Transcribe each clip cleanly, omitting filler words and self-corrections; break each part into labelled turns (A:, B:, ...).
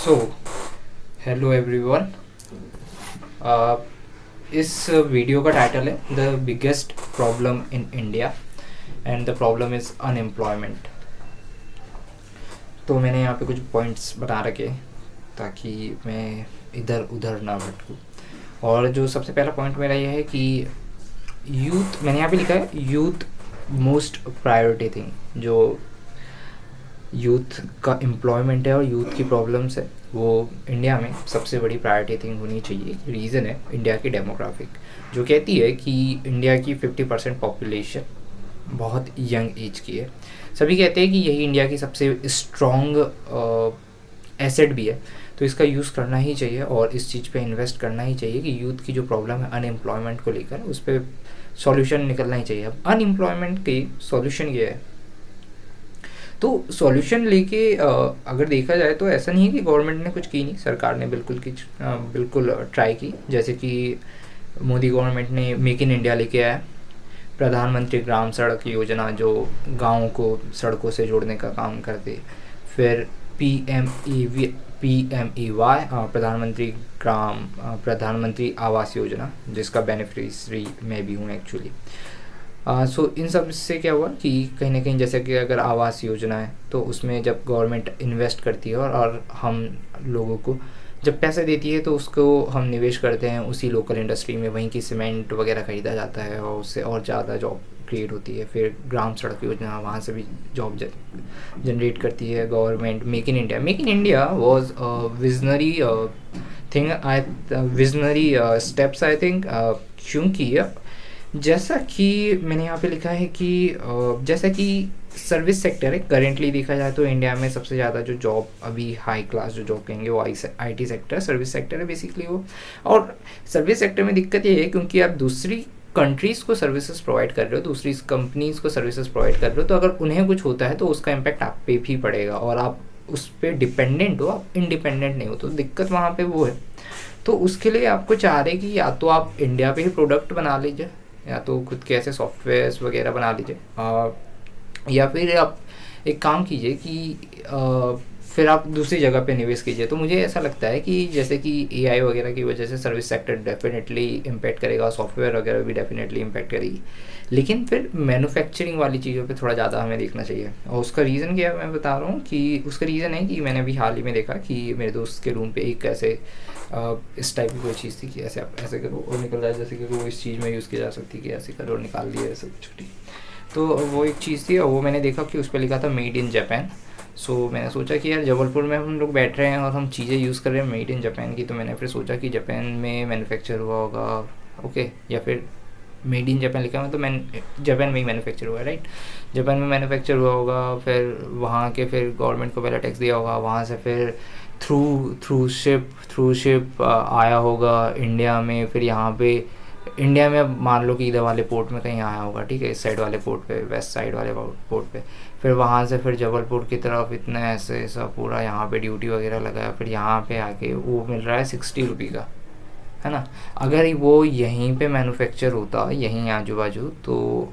A: So hello everyone. इस video का title है the biggest problem in India and the problem is unemployment. तो मैंने यहाँ पे कुछ पॉइंट्स बना रखे ताकि मैं इधर उधर ना भटकूँ। और जो सबसे पहला पॉइंट मेरा ये है कि यूथ, मैंने यहाँ पे लिखा है यूथ मोस्ट प्रायोरिटी थिंग। जो यूथ का एम्प्लॉयमेंट है और यूथ की प्रॉब्लम्स है वो इंडिया में सबसे बड़ी प्रायोरिटी थिंग होनी चाहिए। रीज़न है इंडिया की डेमोग्राफिक, जो कहती है कि इंडिया की 50% पॉपुलेशन बहुत यंग एज की है। सभी कहते हैं कि यही इंडिया की सबसे स्ट्रॉन्ग एसेट भी है, तो इसका यूज़ करना ही चाहिए और इस चीज़ पे इन्वेस्ट करना ही चाहिए कि यूथ की जो प्रॉब्लम है अनएम्प्लॉयमेंट को लेकर उस पर सॉल्यूशन निकलना ही चाहिए। अब अनएम्प्लॉयमेंट की सॉल्यूशन ये है, तो सॉल्यूशन लेके अगर देखा जाए तो ऐसा नहीं है कि गवर्नमेंट ने कुछ की नहीं, सरकार ने बिल्कुल ट्राई की। जैसे कि मोदी गवर्नमेंट ने मेक इन इंडिया लेके आया, प्रधानमंत्री ग्राम सड़क योजना जो गाँव को सड़कों से जोड़ने का काम करते। फिर PMEY प्रधानमंत्री आवास योजना, जिसका बेनिफिशरी मैं भी हूँ एक्चुअली। सो इन सब से क्या हुआ कि कहीं ना कहीं जैसे कि अगर आवास योजना है तो उसमें जब गवर्नमेंट इन्वेस्ट करती है और हम लोगों को जब पैसे देती है तो उसको हम निवेश करते हैं उसी लोकल इंडस्ट्री में, वहीं की सीमेंट वगैरह ख़रीदा जाता है और उससे और ज़्यादा जॉब क्रिएट होती है। फिर ग्राम सड़क योजना, वहाँ से भी जॉब जनरेट करती है government. Make in India was visionary thing, visionary steps I think. क्योंकि जैसा कि मैंने यहाँ पे लिखा है कि जैसा कि सर्विस सेक्टर है, करेंटली देखा जाए तो इंडिया में सबसे ज़्यादा जो जॉब अभी हाई क्लास जो जॉब कहेंगे वो IT सेक्टर, सर्विस सेक्टर है बेसिकली वो। और सर्विस सेक्टर में दिक्कत ये है क्योंकि आप दूसरी कंट्रीज़ को सर्विसेज प्रोवाइड कर रहे हो, दूसरी कंपनीज़ को सर्विसेज प्रोवाइड कर रहे हो, तो अगर उन्हें कुछ होता है तो उसका इम्पैक्ट आप पे भी पड़ेगा और आप उस पर डिपेंडेंट हो, आप इंडिपेंडेंट नहीं हो। तो दिक्कत वहाँ पर वो है। तो उसके लिए आपको चाह रहे कि या तो आप इंडिया पे ही प्रोडक्ट बना लीजिए, या तो खुद के ऐसे सॉफ्टवेयर्स वगैरह बना लीजिए, या फिर आप एक काम कीजिए कि फिर आप दूसरी जगह पे निवेश कीजिए। तो मुझे ऐसा लगता है कि जैसे कि AI वगैरह की वजह से सर्विस सेक्टर डेफिनेटली इम्पैक्ट करेगा, सॉफ्टवेयर वगैरह भी डेफिनेटली इम्पैक्ट करेगी, लेकिन फिर मैन्युफैक्चरिंग वाली चीज़ों पे थोड़ा ज़्यादा हमें देखना चाहिए। और उसका रीज़न क्या है मैं बता रहा हूँ कि उसका रीज़न है कि मैंने अभी हाल ही में देखा कि मेरे दोस्त के रूम पे एक ऐसे इस टाइप की कोई चीज़ थी कि ऐसे आप ऐसे करो और निकल जाए, जैसे कि वो इस चीज़ में यूज़ की जा सकती है कि ऐसे करो और निकाल दिया ऐसे छोटी। तो वो एक चीज़ थी और वो मैंने देखा कि उस पर लिखा था मेड इन जापान। सो मैंने सोचा कि यार जबलपुर में हम लोग बैठ रहे हैं और हम चीज़ें यूज़ कर रहे हैं मेड इन जापान की, तो मैंने फिर सोचा कि जापान में मैन्युफैक्चर हुआ होगा, ओके, या फिर मेड इन जापान लिखा है तो जापान में ही मैन्युफैक्चर हुआ है, राइट। जापान में मैन्युफैक्चर हुआ होगा, फिर वहाँ के फिर गवर्नमेंट को पहले टैक्स दिया होगा, वहाँ से फिर थ्रू शिप आया होगा इंडिया में। फिर यहाँ पे इंडिया में अब मान लो कि इधर वाले पोर्ट में कहीं आया होगा, ठीक है, इस साइड वाले पोर्ट पे, वेस्ट साइड वाले पोर्ट पे। फिर वहाँ से फिर जबलपुर की तरफ इतना ऐसे ऐसा पूरा यहाँ पे ड्यूटी वगैरह लगाया, फिर यहाँ पे आके वो मिल रहा है 60 रुपये का, है ना। अगर वो यहीं पे मैन्युफैक्चर होता यहीं आजू बाजू, तो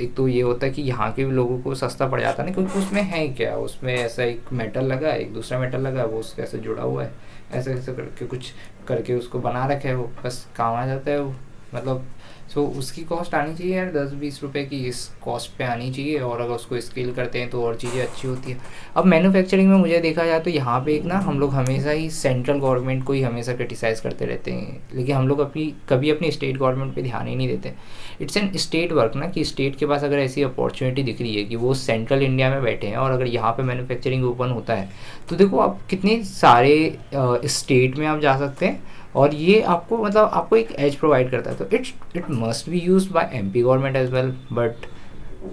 A: एक तो ये होता है कि यहाँ के लोगों को सस्ता पड़ जाता ना, क्योंकि उसमें है क्या, उसमें ऐसा एक मेटल लगा है, एक दूसरा मेटल लगा है, वो उसके ऐसे जुड़ा हुआ है, ऐसे ऐसे करके कुछ करके उसको बना रखे है, वो बस काम आ जाता है वो, मतलब। सो उसकी कॉस्ट आनी चाहिए यार 10-20 रुपये की, इस कॉस्ट पे आनी चाहिए, और अगर उसको स्केल करते हैं तो और चीज़ें अच्छी होती है। अब मैन्युफैक्चरिंग में मुझे देखा जाए तो यहाँ पे एक ना हम लोग हमेशा ही सेंट्रल गवर्नमेंट को ही हमेशा क्रिटिसाइज़ करते रहते हैं, लेकिन हम लोग कभी अपनी स्टेट गवर्नमेंट पे ध्यान ही नहीं देते। इट्स एन स्टेट वर्क ना, कि स्टेट के पास अगर ऐसी अपॉर्चुनिटी दिख रही है कि वो सेंट्रल इंडिया में बैठे हैं और अगर यहाँ पे मैन्युफैक्चरिंग ओपन होता है तो देखो आप कितने सारे स्टेट में आप जा सकते हैं और ये आपको मतलब आपको एक एज प्रोवाइड करता है। तो it must be used by MP government as well, but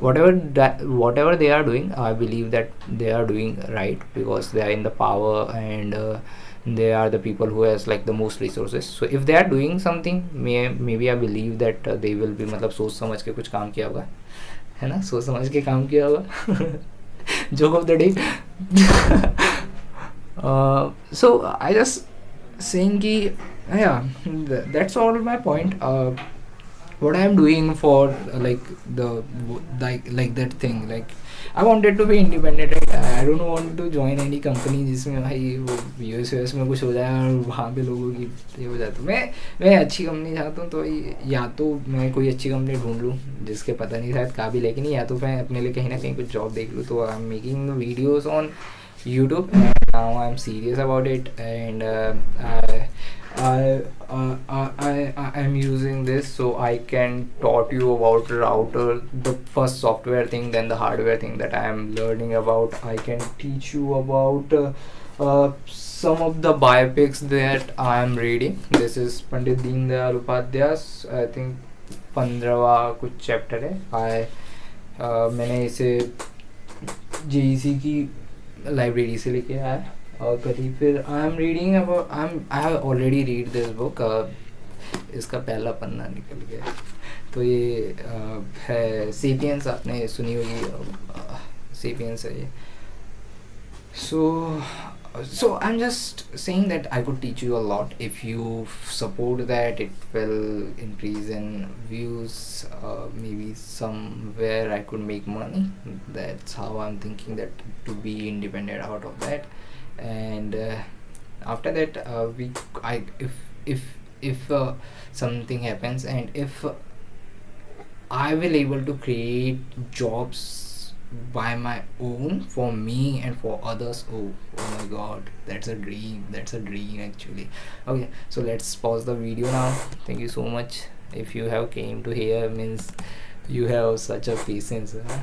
A: whatever they are doing, I believe that they are doing right because they are in the power and they are the people who has like the most resources. So if they are doing something, maybe I believe that they will be, मतलब सोच समझ के कुछ काम किया होगा, है ना, सोच समझ के काम किया होगा। Joke of the day. So I just saying कि yeah, that's all my point. what I'm doing for like the like that thing, like I wanted to be independent, right? I don't want to join any company जिसमें भाई वो US में कुछ हो जाए और वहाँ पे लोगों की ये हो जाए। तो मैं अच्छी कंपनी चाहता हूँ, तो या तो मैं कोई अच्छी कंपनी ढूंढ लूँ जिसके पता नहीं शायद काबिल है कि नहीं, या तो मैं अपने लिए कहीं ना कहीं कुछ जॉब देख लूँ। तो I am making videos on YouTube, and now I'm serious about it, and I am using this so I can taught you about router, the first software thing, then the hardware thing that I am learning about. I can teach you about some of the biopics that I am reading. This is Pandit Deen Dayal Upadhyay's, I think 15वां कुछ chapter है। मैंने इसे JEC की library से लेके आया और करीब फिर I am reading about I have already read this book. इसका पहला पन्ना निकल गया। तो ये है सेपियंस, आपने सुनी होगी, सेपियंस है ये। So I'm just saying that I could teach you a lot. If you support that, it will increase in views, maybe somewhere I could make money. That's how I'm thinking, that to be independent out of that. And after that, if something happens, and if I will able to create jobs by my own, for me and for others, oh my god, that's a dream actually. Okay, so let's pause the video now. Thank you so much. If you have came to here, means you have such a patience, huh?